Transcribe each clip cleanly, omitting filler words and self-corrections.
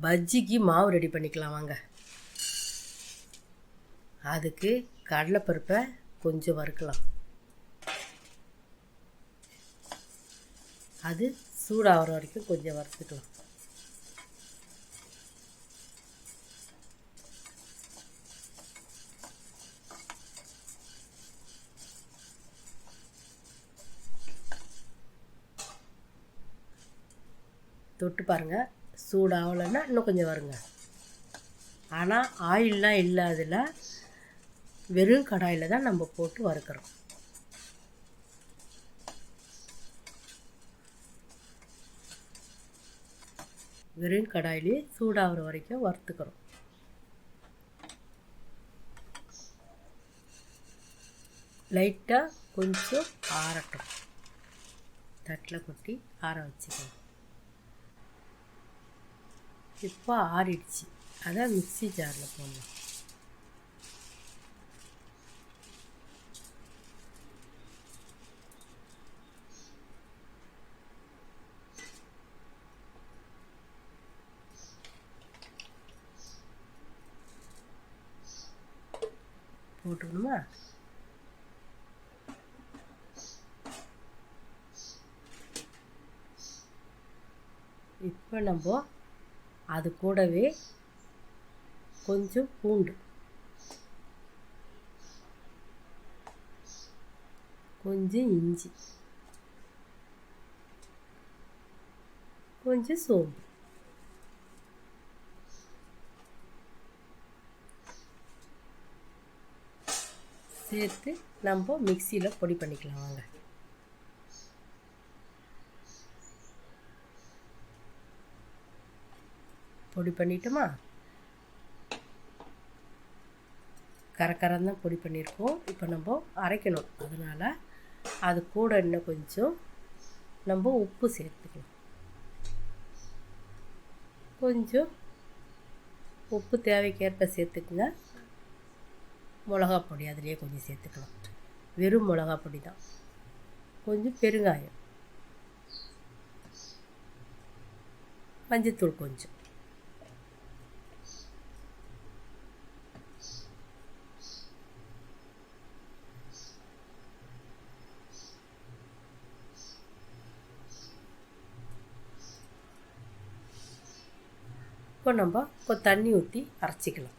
பஜ்ஜிக்கு மாவு ரெடி பண்ணிக்கலாம் வாங்க. அதுக்கு கடலைப்பருப்பை கொஞ்சம் வறுக்கலாம். அது சூடாகிற வரைக்கும் கொஞ்சம் வறுத்துக்கலாம். தொட்டு பாருங்கள், சூடாகலைன்னா இன்னும் கொஞ்சம் வருங்க. ஆனால் ஆயிலெலாம் இல்லாதில் வெறும் கடாயில் தான் நம்ம போட்டு வறுக்கிறோம். வெறும் கடாயிலே சூடாகிற வரைக்கும் வறுத்துக்கிறோம். லைட்டாக கொஞ்சம் ஆறட்டும். தட்டில் கொட்டி ஆற வச்சுக்கணும். இப்போ ஆறிடுச்சு. அதான் மிக்ஸி ஜாரில் போடணும். போட்டுக்கணுமா? இப்போ நம்ம அது கூடவே கொஞ்சம் பூண்டு, கொஞ்சம் இஞ்சி, கொஞ்சம் சோம்பு சேர்த்து நம்ம மிக்சியில் பொடி பண்ணிக்கலாம் வாங்க. பொடி பண்ணிட்டோமா? கரக்கரம் தான் பொடி பண்ணியிருக்கோம். இப்போ நம்ம அரைக்கணும். அதனால் அது கூட இன்னும் கொஞ்சம் நம்ம உப்பு சேர்த்துக்கலாம். கொஞ்சம் உப்பு தேவைக்கேற்ப சேர்த்துக்குங்க. மிளகா பொடி அதிலே கொஞ்சம் சேர்த்துக்கலாம். வெறும் மிளகா பொடி தான். கொஞ்சம் பெருங்காயம், மஞ்சத்தூள் கொஞ்சம். இப்போ நம்ம தண்ணி ஊற்றி அரைச்சிக்கலாம்.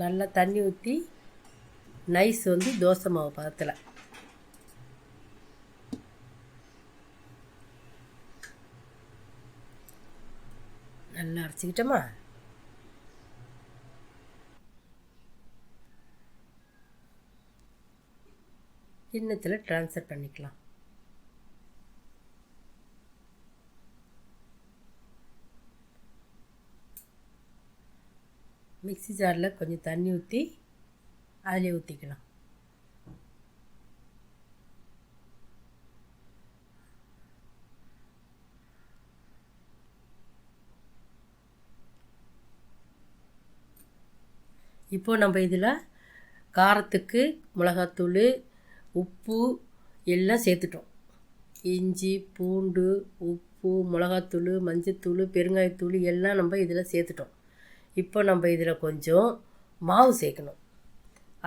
நல்லா தண்ணி ஊற்றி நைஸ் தோசை மாவு பதத்தில் நல்லா அரைச்சிக்கிட்டோமா? கிண்ணத்தில் ட்ரான்ஸ்ஃபர் பண்ணிக்கலாம். மிக்ஸி ஜாரில் கொஞ்சம் தண்ணி ஊற்றி அதிலே ஊற்றிக்கலாம். இப்போ நம்ம இதில் காரத்துக்கு மிளகாத்தூள், உப்பு எல்லாம் சேர்த்துட்டோம். இஞ்சி, பூண்டு, உப்பு, மிளகாத்தூள், மஞ்சத்தூள், பெருங்காயத்தூள் எல்லாம் நம்ம இதில் சேர்த்துட்டோம். இப்போ நம்ம இதில் கொஞ்சம் மாவு சேர்க்கணும்.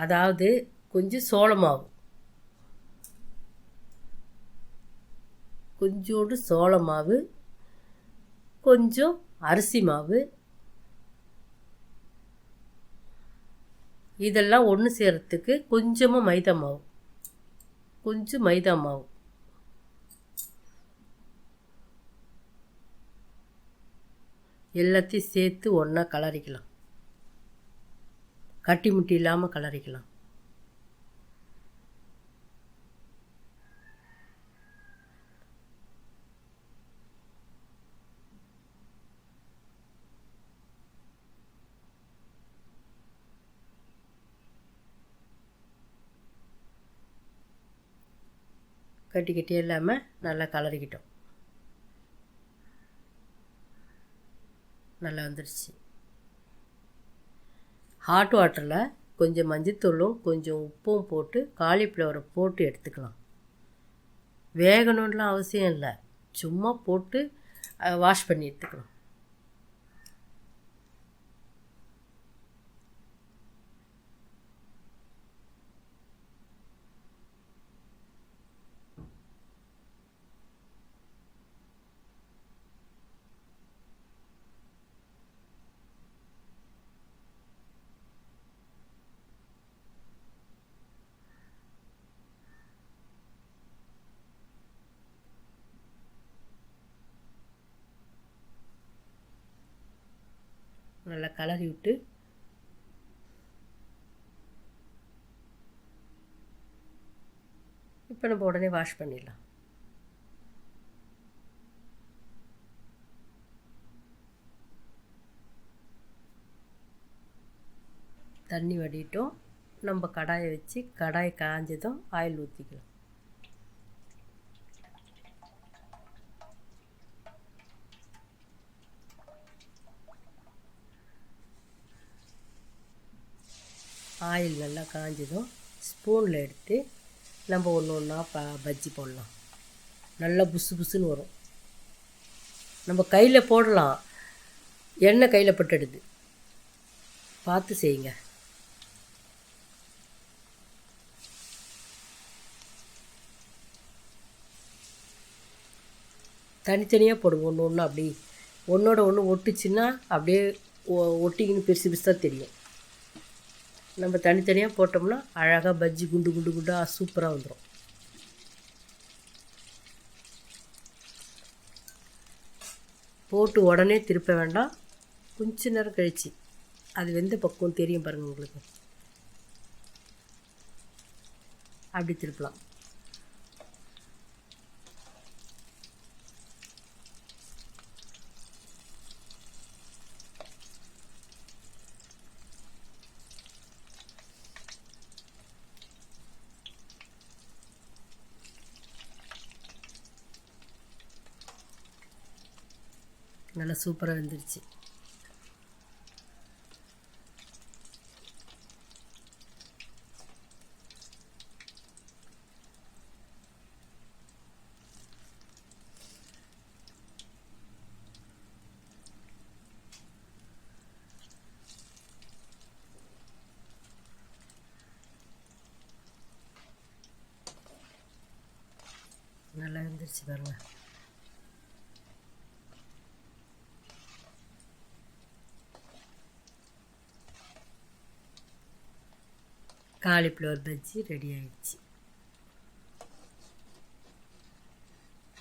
அதாவது கொஞ்சம் சோள மாவு, கொஞ்சோண்டு சோள மாவு, கொஞ்சம் அரிசி மாவு, இதெல்லாம் ஒன்று சேர்கிறதுக்கு கொஞ்சமாக மைதா மாவு, கொஞ்சம் மைதா மாவு, எல்லாத்தையும் சேர்த்து ஒன்றா கலரிக்கலாம். கட்டி முட்டி இல்லாமல் கலரிக்கலாம். கட்டி கட்டி இல்லாமல் நல்லா கலரிக்கிட்டோம். நல்லா வந்துடுச்சு. ஹாட் வாட்டரில் கொஞ்சம் மஞ்சத்தூளும் கொஞ்சம் உப்பும் போட்டு காலிஃப்ளவரை போட்டு எடுத்துக்கலாம். வேகணும்லாம் அவசியம் இல்லை. சும்மா போட்டு வாஷ் பண்ணி எடுத்துக்கணும். நல்லா கலரி விட்டு இப்போ நம்ம உடனே வாஷ் பண்ணிடலாம். தண்ணி வடிட்டோம். நம்ம கடாயை வச்சு கடாய் காஞ்சதும் ஆயில் ஊற்றிக்கலாம். ஆயில் நல்லா காஞ்சதும் ஸ்பூனில் எடுத்து நம்ம ஒன்று ஒன்றா பஜ்ஜி போடலாம். நல்லா புசு புசுன்னு வரும். நம்ம கையில் போடலாம், எண்ணெய் கையில் பட்டுடுது, பார்த்து செய்யுங்க. தனித்தனியாக போடுங்க. ஒன்று ஒன்று அப்படி ஒன்றோட ஒன்று ஒட்டுச்சுன்னா அப்படியே ஒட்டிக்கின்னு பெருசு பெருசாக தெரியும். நம்ம தனித்தனியாக போட்டோம்னா அழகாக பஜ்ஜி குண்டு குண்டு குண்டாக சூப்பராக வந்துடும். போட்டு உடனே திருப்ப வேண்டாம், கொஞ்ச நேரம் கழிச்சு அது வெந்த பக்குவம் தெரியும் பாருங்கள் உங்களுக்கு. அப்படி திருப்பலாம். நல்லா சூப்பராக வந்துருச்சு. நல்லா வந்துருச்சு பாருங்கள். காலிஃப்ளவர் பஜ்ஜி ரெடி ஆயிடுச்சு.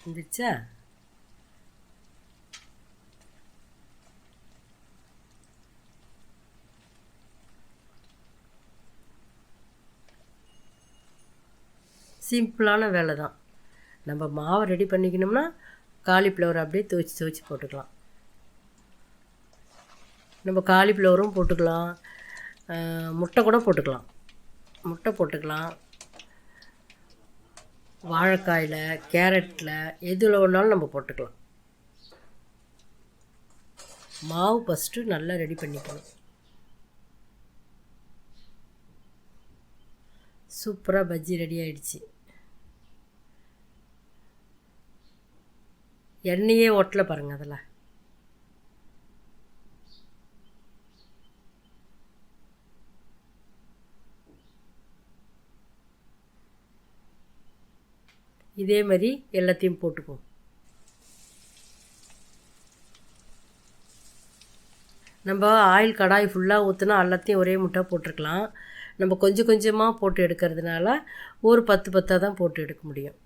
வந்துருச்சா? சிம்பிளான வேலை தான். நம்ம மாவை ரெடி பண்ணிக்கணும்னா காலிஃப்ளவர் அப்படியே துவைச்சி போட்டுக்கலாம். நம்ம காலிஃப்ளவரும் போட்டுக்கலாம், முட்டை கூட போட்டுக்கலாம். முட்டை போட்டுக்கலாம், வாழைக்காயில், கேரட்டில், எதில் வேணாலும் நம்ம போட்டுக்கலாம். மாவு ஃபஸ்ட்டு நல்லா ரெடி பண்ணிக்கணும். சூப்பராக பஜ்ஜி ரெடி ஆகிடுச்சு. எண்ணெயே ஒட்டலை பாருங்கள் அதில். இதே மாதிரி எல்லாத்தையும் போட்டுக்குவோம். நம்ம ஆயில் கடாய் ஃபுல்லாக ஊற்றினா எல்லாத்தையும் ஒரே முட்டை போட்டிருக்கலாம். நம்ம கொஞ்சம் கொஞ்சமாக போட்டு எடுக்கிறதுனால ஒரு 10 தான் போட்டு எடுக்க முடியும்.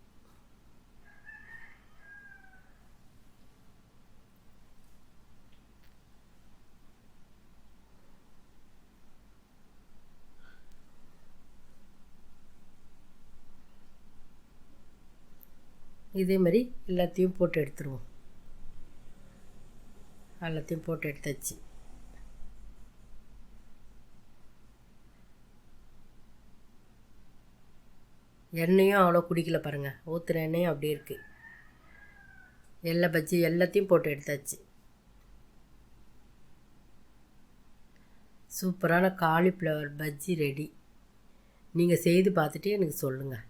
இதே மாதிரி எல்லாத்தையும் போட்டு எடுத்துருவோம். எல்லாத்தையும் போட்டு எடுத்தாச்சு. எண்ணெயும் அவ்வளோ குடிக்கல பாருங்கள், ஊற்றுற எண்ணெயும் அப்படியே இருக்குது. எல்லா பஜ்ஜி எல்லாத்தையும் போட்டு எடுத்தாச்சு. சூப்பரான காலிஃப்ளவர் பஜ்ஜி ரெடி. நீங்கள் செய்து பார்த்துட்டு எனக்கு சொல்லுங்கள்.